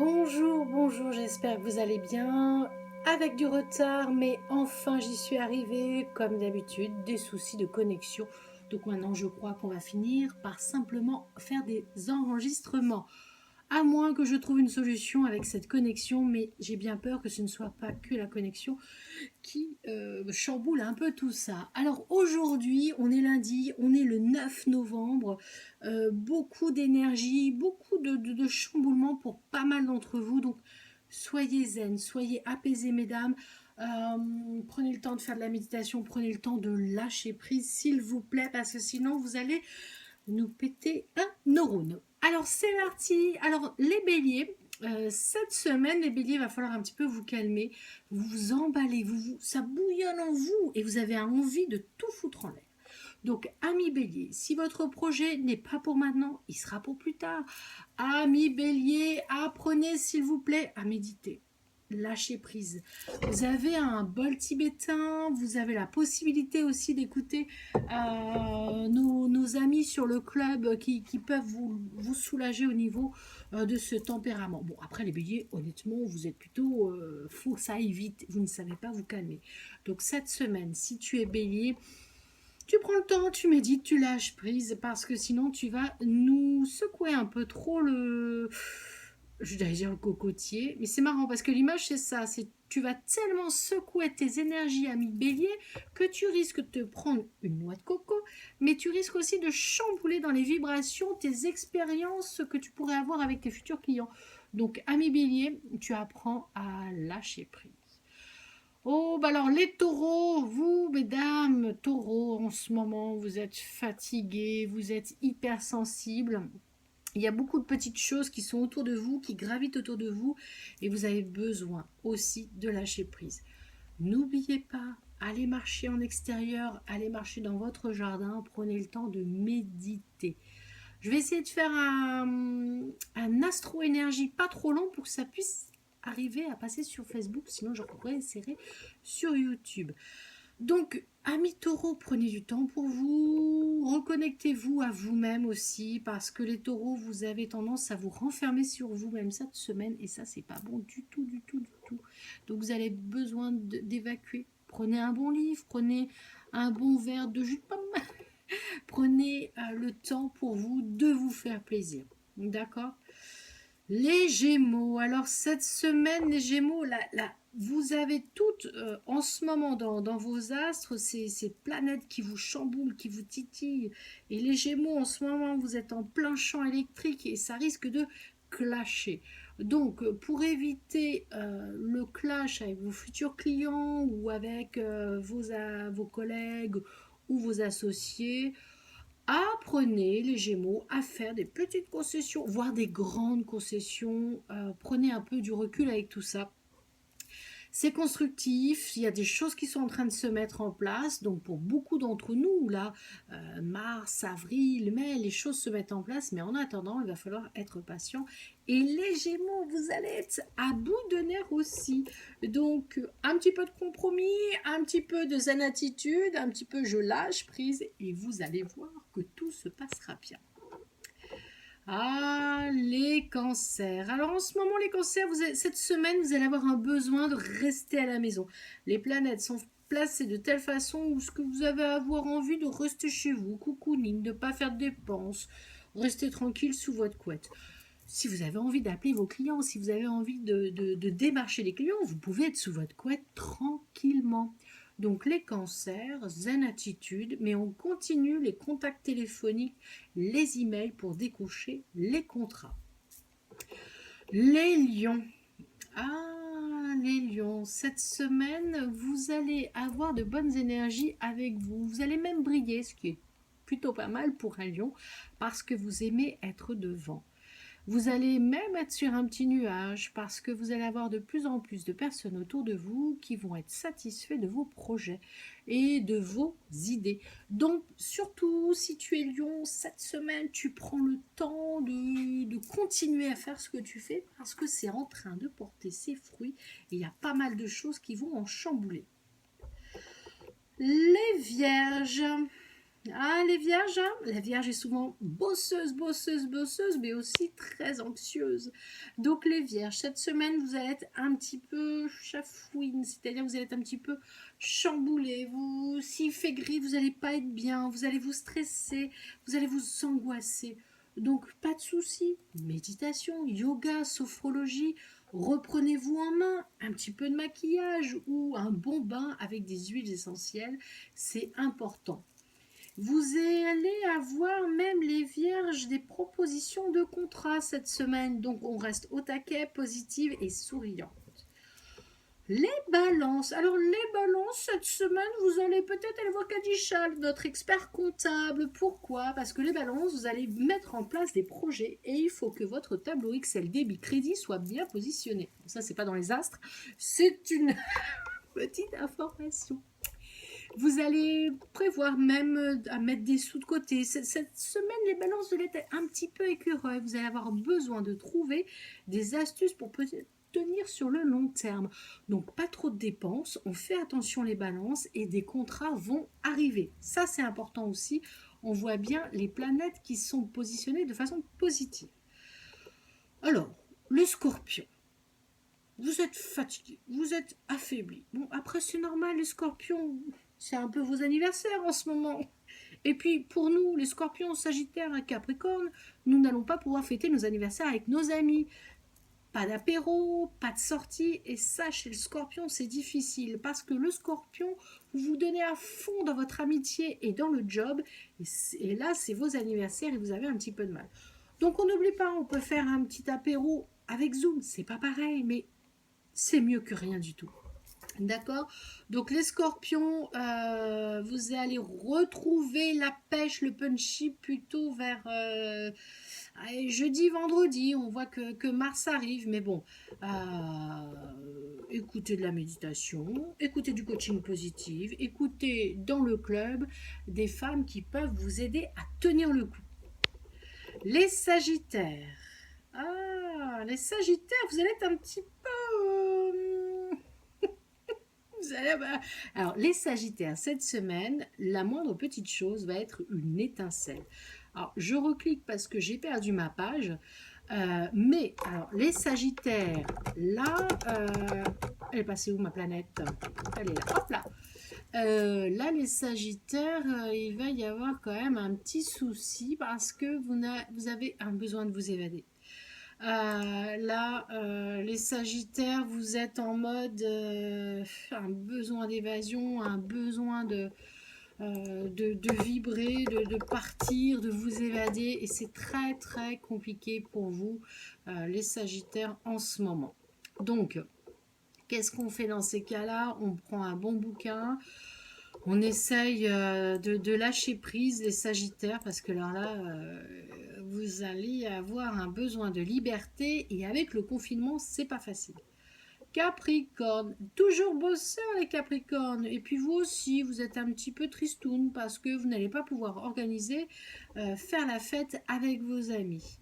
Bonjour, bonjour, j'espère que vous allez bien. Avec du retard, mais enfin j'y suis arrivée. Comme d'habitude, des soucis de connexion. Donc maintenant, je crois qu'on va finir par simplement faire des enregistrements. À moins que je trouve une solution avec cette connexion, mais j'ai bien peur que ce ne soit pas que la connexion qui chamboule un peu tout ça. Alors aujourd'hui, on est lundi, on est le 9 novembre, beaucoup d'énergie, beaucoup de chamboulement pour pas mal d'entre vous, donc soyez zen, soyez apaisés mesdames. Prenez le temps de faire de la méditation, prenez le temps de lâcher prise s'il vous plaît, parce que sinon vous allez nous péter un neurone. Alors c'est parti. Alors les béliers, cette semaine, les béliers, il va falloir un petit peu vous calmer, vous vous emballez, ça bouillonne en vous et vous avez envie de tout foutre en l'air. Donc, amis bélier, si votre projet n'est pas pour maintenant, il sera pour plus tard. Amis bélier, apprenez s'il vous plaît à méditer. Lâchez prise. Vous avez un bol tibétain, vous avez la possibilité aussi d'écouter nos amis sur le club qui peuvent vous soulager au niveau de ce tempérament. Bon, après les béliers, honnêtement, vous êtes plutôt faut que ça aille vite, vous ne savez pas vous calmer. Donc cette semaine, si tu es bélier, tu prends le temps, tu médites, tu lâches prise, parce que sinon tu vas nous secouer un peu trop je vais dire le cocotier, mais c'est marrant parce que l'image c'est ça, c'est tu vas tellement secouer tes énergies ami bélier que tu risques de te prendre une noix de coco, mais tu risques aussi de chambouler dans les vibrations tes expériences que tu pourrais avoir avec tes futurs clients. Donc ami bélier, tu apprends à lâcher prise. Oh, bah alors les taureaux, vous, mesdames, taureaux, en ce moment, vous êtes fatigués, vous êtes hypersensibles. Il y a beaucoup de petites choses qui sont autour de vous, qui gravitent autour de vous, et vous avez besoin aussi de lâcher prise. N'oubliez pas, allez marcher en extérieur, allez marcher dans votre jardin, prenez le temps de méditer. Je vais essayer de faire un astro-énergie pas trop long pour que ça puisse arriver à passer sur Facebook, sinon je pourrais insérer sur YouTube. Donc, amis taureaux, prenez du temps pour vous, reconnectez-vous à vous-même aussi, parce que les taureaux, vous avez tendance à vous renfermer sur vous-même cette semaine, et ça, c'est pas bon du tout, du tout, du tout. Donc, vous avez besoin d'évacuer. Prenez un bon livre, prenez un bon verre de jus de pomme, prenez le temps pour vous de vous faire plaisir. D'accord? Les Gémeaux. Alors cette semaine, les Gémeaux, vous avez toutes en ce moment dans vos astres ces planètes qui vous chamboulent, qui vous titillent. Et les Gémeaux, en ce moment, vous êtes en plein champ électrique et ça risque de clasher. Donc, pour éviter le clash avec vos futurs clients ou avec vos collègues ou vos associés, apprenez les Gémeaux à faire des petites concessions, voire des grandes concessions. Prenez un peu du recul avec tout ça. C'est constructif, il y a des choses qui sont en train de se mettre en place, donc pour beaucoup d'entre nous, là, mars, avril, mai, les choses se mettent en place, mais en attendant, il va falloir être patient. Et les Gémeaux, vous allez être à bout de nerfs aussi. Donc, un petit peu de compromis, un petit peu de zen attitude, un petit peu je lâche prise, et vous allez voir que tout se passera bien. Ah, les cancers. Alors en ce moment, les cancers, cette semaine, vous allez avoir un besoin de rester à la maison. Les planètes sont placées de telle façon où ce que vous avez à avoir envie de rester chez vous, cocooning, de ne pas faire de dépenses, rester tranquille sous votre couette. Si vous avez envie d'appeler vos clients, si vous avez envie de démarcher les clients, vous pouvez être sous votre couette tranquillement. Donc les cancers, zen attitude, mais on continue les contacts téléphoniques, les emails pour décrocher les contrats. Les lions. Ah, les lions, cette semaine, vous allez avoir de bonnes énergies avec vous. Vous allez même briller, ce qui est plutôt pas mal pour un lion, parce que vous aimez être devant. Vous allez même être sur un petit nuage parce que vous allez avoir de plus en plus de personnes autour de vous qui vont être satisfaits de vos projets et de vos idées. Donc, surtout, si tu es lion, cette semaine, tu prends le temps de continuer à faire ce que tu fais parce que c'est en train de porter ses fruits et il y a pas mal de choses qui vont en chambouler. Les vierges. Ah, les vierges, hein, la vierge est souvent bosseuse, bosseuse, bosseuse, mais aussi très anxieuse. Donc les vierges, cette semaine, vous allez être un petit peu chafouine, c'est-à-dire vous allez être un petit peu chamboulé. Vous, s'il fait gris, vous n'allez pas être bien, vous allez vous stresser, vous allez vous angoisser. Donc pas de souci, méditation, yoga, sophrologie, reprenez-vous en main, un petit peu de maquillage ou un bon bain avec des huiles essentielles, c'est important. Vous allez avoir même les vierges des propositions de contrat cette semaine, donc on reste au taquet, positive et souriante. Les balances. Alors les balances, cette semaine, vous allez peut-être aller voir Kadichal, notre expert comptable. Pourquoi? Parce que les balances, vous allez mettre en place des projets et il faut que votre tableau Excel débit crédit soit bien positionné. Ça, c'est pas dans les astres, c'est une petite information. Vous allez prévoir même à mettre des sous de côté. Cette semaine, les balances de l'été un petit peu écureuil. Vous allez avoir besoin de trouver des astuces pour tenir sur le long terme. Donc pas trop de dépenses, on fait attention les balances et des contrats vont arriver. Ça c'est important aussi. On voit bien les planètes qui sont positionnées de façon positive. Alors, le scorpion. Vous êtes fatigué, vous êtes affaibli. Bon, après, c'est normal, les scorpions, c'est un peu vos anniversaires en ce moment. Et puis, pour nous, les scorpions, sagittaires et capricornes, nous n'allons pas pouvoir fêter nos anniversaires avec nos amis. Pas d'apéro, pas de sortie. Et ça, chez le scorpion, c'est difficile. Parce que le scorpion, vous vous donnez à fond dans votre amitié et dans le job. Et là, c'est vos anniversaires et vous avez un petit peu de mal. Donc, on n'oublie pas, on peut faire un petit apéro avec Zoom. C'est pas pareil, mais c'est mieux que rien du tout. D'accord. Donc les scorpions, vous allez retrouver la pêche, le punchy plutôt vers jeudi, vendredi. On voit que Mars arrive, mais bon, écoutez de la méditation, écoutez du coaching positif, écoutez dans le club des femmes qui peuvent vous aider à tenir le coup. Les sagittaires. Ah, les sagittaires, vous allez être un petit peu... Alors, les Sagittaires, cette semaine, la moindre petite chose va être une étincelle. Alors, je reclique parce que j'ai perdu ma page. Mais, alors, les Sagittaires, là, elle est passée où ma planète? Elle est là, hop là. Là, les Sagittaires, il va y avoir quand même un petit souci parce que vous avez un besoin de vous évader. Là, les Sagittaires, vous êtes en mode un besoin d'évasion, un besoin de vibrer, de partir, de vous évader. Et c'est très très compliqué pour vous, les Sagittaires, en ce moment. Donc, qu'est-ce qu'on fait dans ces cas-là? On prend un bon bouquin. On essaye de lâcher prise les Sagittaires parce que là, vous allez avoir un besoin de liberté et avec le confinement, c'est pas facile. Capricorne, toujours bosseur les Capricornes. Et puis vous aussi, vous êtes un petit peu tristoun parce que vous n'allez pas pouvoir organiser, faire la fête avec vos amis.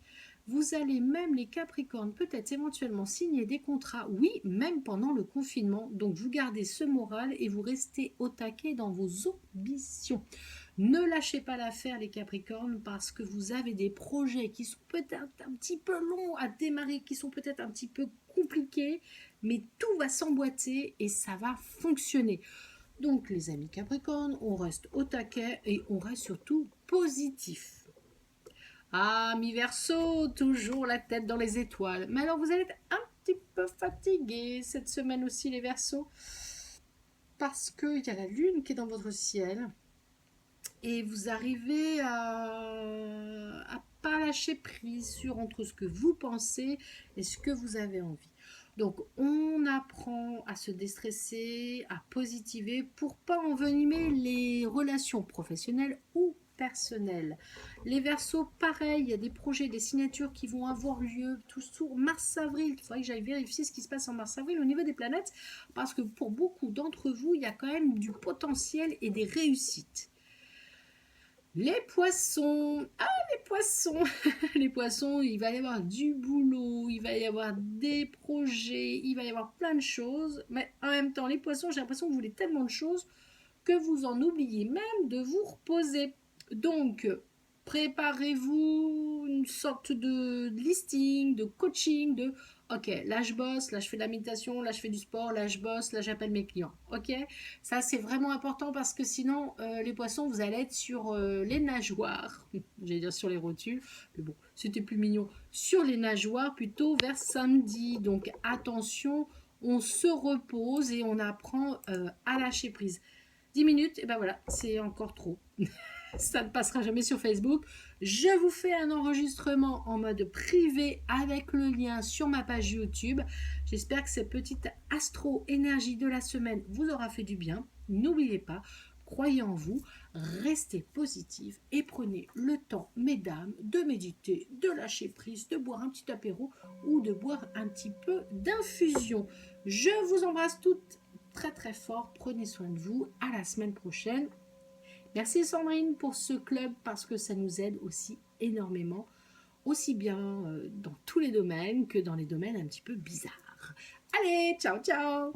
Vous allez même, les Capricornes, peut-être éventuellement signer des contrats, oui, même pendant le confinement. Donc vous gardez ce moral et vous restez au taquet dans vos ambitions. Ne lâchez pas l'affaire, les Capricornes, parce que vous avez des projets qui sont peut-être un petit peu longs à démarrer, qui sont peut-être un petit peu compliqués, mais tout va s'emboîter et ça va fonctionner. Donc les amis Capricornes, on reste au taquet et on reste surtout positif. Ah, mi-verso, toujours la tête dans les étoiles. Mais alors vous allez être un petit peu fatigué cette semaine aussi, les versos, parce qu'il y a la lune qui est dans votre ciel et vous arrivez à pas lâcher prise sur entre ce que vous pensez et ce que vous avez envie. Donc on apprend à se déstresser, à positiver pour pas envenimer les relations professionnelles ou personnelles. Les Verseaux, pareil, il y a des projets, des signatures qui vont avoir lieu toujours mars-avril. Il faudrait que j'aille vérifier ce qui se passe en mars-avril au niveau des planètes parce que pour beaucoup d'entre vous, il y a quand même du potentiel et des réussites. Les poissons, les poissons, les poissons, il va y avoir du boulot, il va y avoir des projets, il va y avoir plein de choses, mais en même temps, les poissons, j'ai l'impression que vous voulez tellement de choses que vous en oubliez même de vous reposer. Donc, préparez-vous une sorte de listing, de coaching, de ok, là je bosse, là je fais de la méditation, là je fais du sport, là je bosse, là j'appelle mes clients. Ok, ça c'est vraiment important parce que sinon, les poissons, vous allez être sur les nageoires, j'allais dire sur les rotules, mais bon, c'était plus mignon, sur les nageoires plutôt vers samedi. Donc attention, on se repose et on apprend à lâcher prise. 10 minutes, et ben voilà, c'est encore trop. Ça ne passera jamais sur Facebook. Je vous fais un enregistrement en mode privé avec le lien sur ma page YouTube. J'espère que cette petite astro-énergie de la semaine vous aura fait du bien. N'oubliez pas, croyez en vous, restez positif et prenez le temps, mesdames, de méditer, de lâcher prise, de boire un petit apéro ou de boire un petit peu d'infusion. Je vous embrasse toutes très très fort. Prenez soin de vous. À la semaine prochaine. Merci Sandrine pour ce club parce que ça nous aide aussi énormément, aussi bien dans tous les domaines que dans les domaines un petit peu bizarres. Allez, ciao ciao!